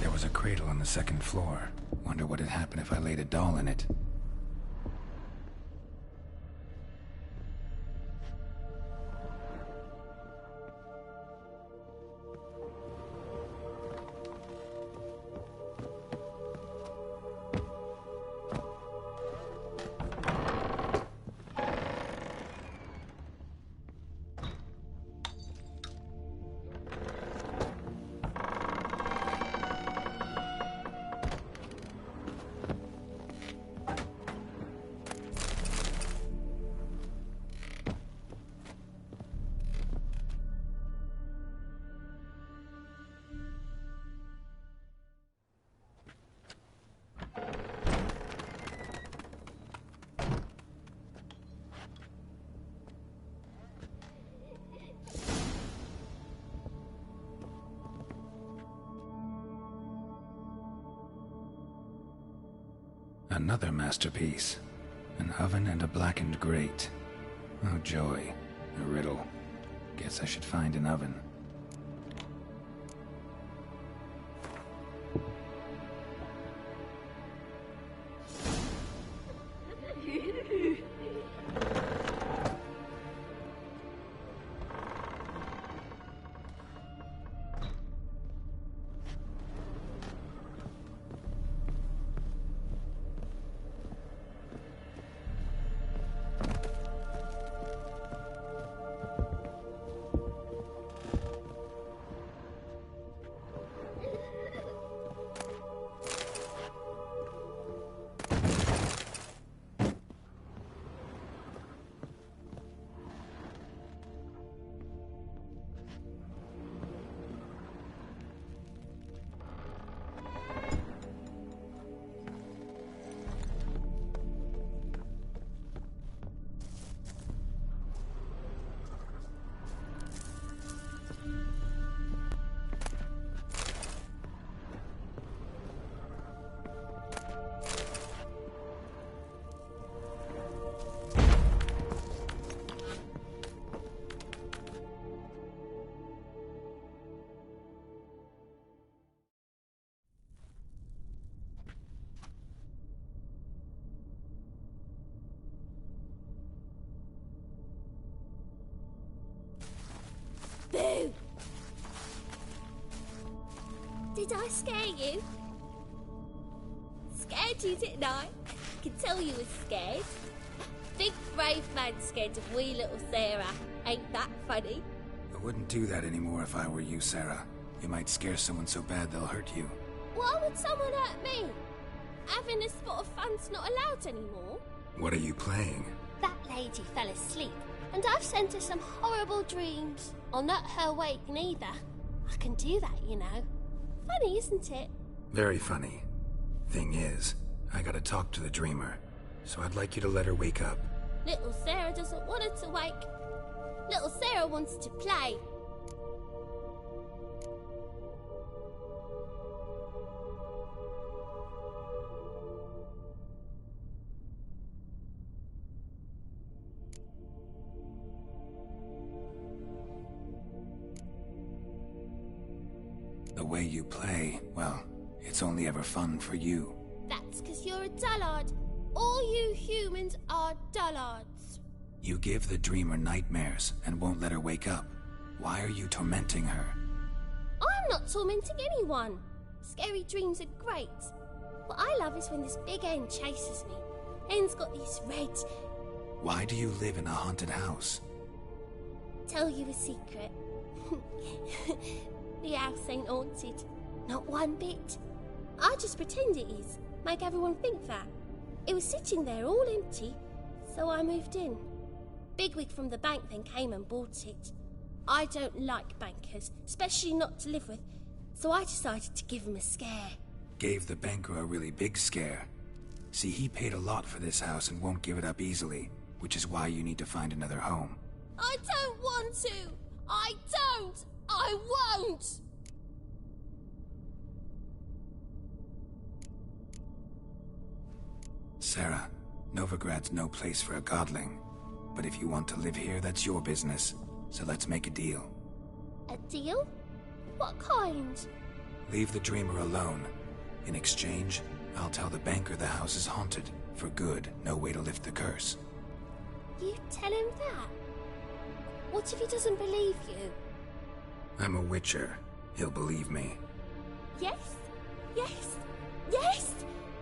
Speaker 2: There was a cradle on the second floor. Wonder what had happened if I laid a doll in it. Another masterpiece. An oven and a blackened grate. Oh joy. A riddle. Guess I should find an oven.
Speaker 17: Boo! Did I scare you? Scared you, didn't I? I can tell you was scared. Big brave man scared of wee little Sarah. Ain't that funny?
Speaker 2: I wouldn't do that anymore if I were you, Sarah. You might scare someone so bad they'll hurt you.
Speaker 17: Why would someone hurt me? Having a spot of fun's not allowed anymore.
Speaker 2: What are you playing?
Speaker 17: That lady fell asleep, and I've sent her some horrible dreams. I'll not her wake neither. I can do that, you know. Funny, isn't it?
Speaker 2: Very funny. Thing is, I gotta talk to the dreamer, so I'd like you to let her wake up.
Speaker 17: Little Sarah doesn't want her to wake. Little Sarah wants to play.
Speaker 2: The way you play, well, it's only ever fun for you.
Speaker 17: That's 'cause you're a dullard. All you humans are dullards.
Speaker 2: You give the dreamer nightmares and won't let her wake up. Why are you tormenting her?
Speaker 17: I'm not tormenting anyone. Scary dreams are great. What I love is when this big hen chases me. Hen's got these red...
Speaker 2: Why do you live in a haunted house?
Speaker 17: Tell you a secret. The house ain't haunted. Not one bit. I just pretend it is. Make everyone think that. It was sitting there all empty, so I moved in. Bigwig from the bank then came and bought it. I don't like bankers, especially not to live with, so I decided to give him a scare.
Speaker 2: Gave the banker a really big scare. See, he paid a lot for this house and won't give it up easily, which is why you need to find another home.
Speaker 17: I don't want to! I don't! I won't!
Speaker 2: Sarah, Novigrad's no place for a godling. But if you want to live here, that's your business. So let's make a deal.
Speaker 17: A deal? What kind?
Speaker 2: Leave the dreamer alone. In exchange, I'll tell the banker the house is haunted. For good, no way to lift the curse.
Speaker 17: You tell him that? What if he doesn't believe you?
Speaker 2: I'm a witcher. He'll believe me.
Speaker 17: Yes? Yes? Yes!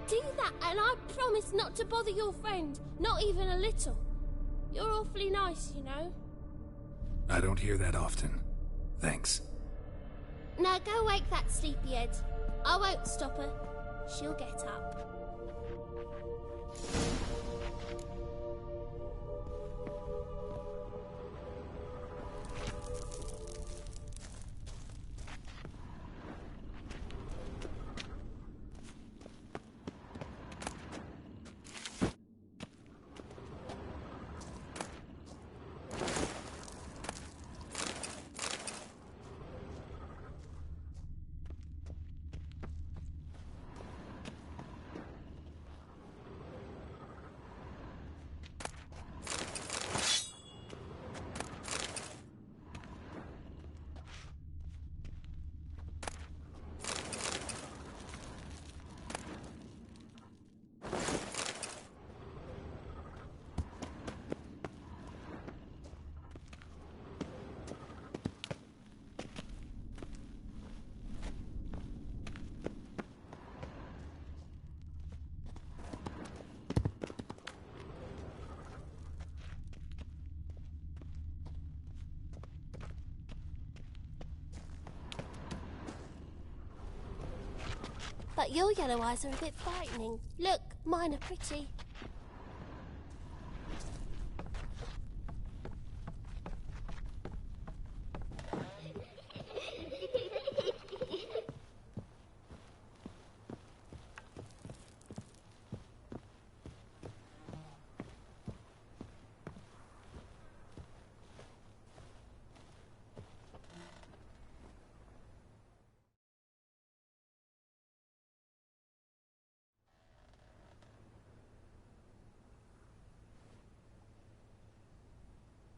Speaker 17: Do that, and I promise not to bother your friend. Not even a little. You're awfully nice, you know.
Speaker 2: I don't hear that often. Thanks.
Speaker 17: Now go wake that sleepyhead. I won't stop her. She'll get up. But your yellow eyes are a bit frightening. Look, mine are pretty.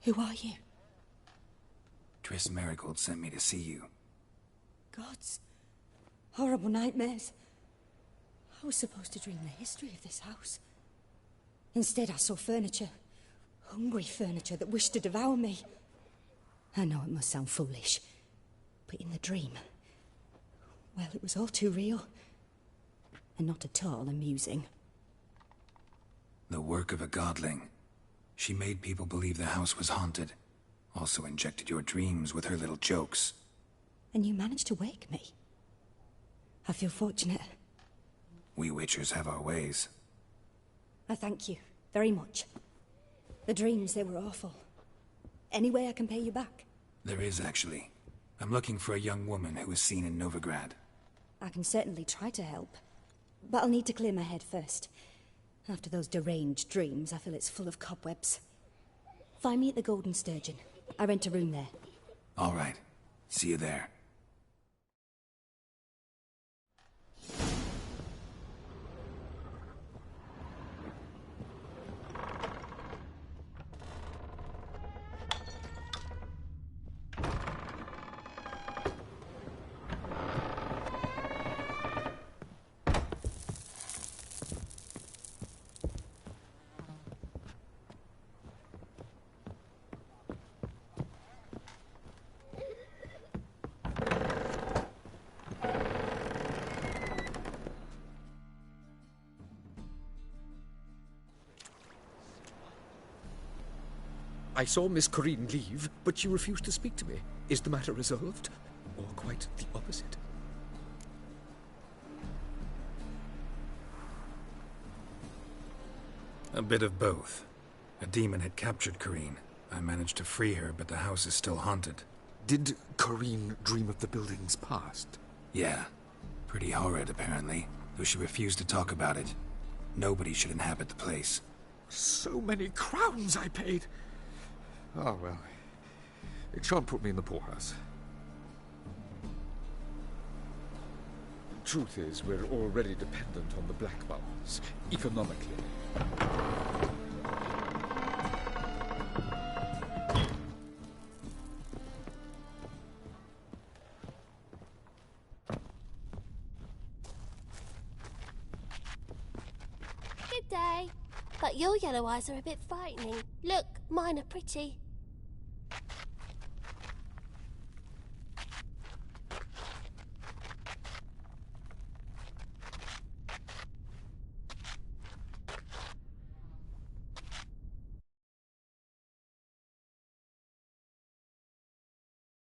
Speaker 9: Who are you?
Speaker 2: Triss Merigold sent me to see you.
Speaker 9: Gods. Horrible nightmares. I was supposed to dream the history of this house. Instead, I saw furniture. Hungry furniture that wished to devour me. I know it must sound foolish, but in the dream, well, it was all too real. And not at all amusing.
Speaker 2: The work of a godling. She made people believe the house was haunted. Also injected your dreams with her little jokes.
Speaker 9: And you managed to wake me. I feel fortunate.
Speaker 2: We Witchers have our ways.
Speaker 9: I thank you very much. The dreams, they were awful. Any way I can pay you back?
Speaker 2: There is, actually. I'm looking for a young woman who was seen in Novigrad.
Speaker 9: I can certainly try to help. But I'll need to clear my head first. After those deranged dreams, I feel it's full of cobwebs. Find me at the Golden Sturgeon. I rent a room there.
Speaker 2: All right. See you there.
Speaker 16: I saw Miss Corinne leave, but she refused to speak to me. Is the matter resolved? Or quite the opposite?
Speaker 2: A bit of both. A demon had captured Corinne. I managed to free her, but the house is still haunted.
Speaker 16: Did Corinne dream of the building's past?
Speaker 2: Yeah. Pretty horrid, apparently, though she refused to talk about it. Nobody should inhabit the place.
Speaker 16: So many crowns I paid! Oh, well. It shan't put me in the poorhouse. Truth is, we're already dependent on the Black Bowers, economically.
Speaker 17: Good day. But your yellow eyes are a bit frightening. Look, mine are pretty.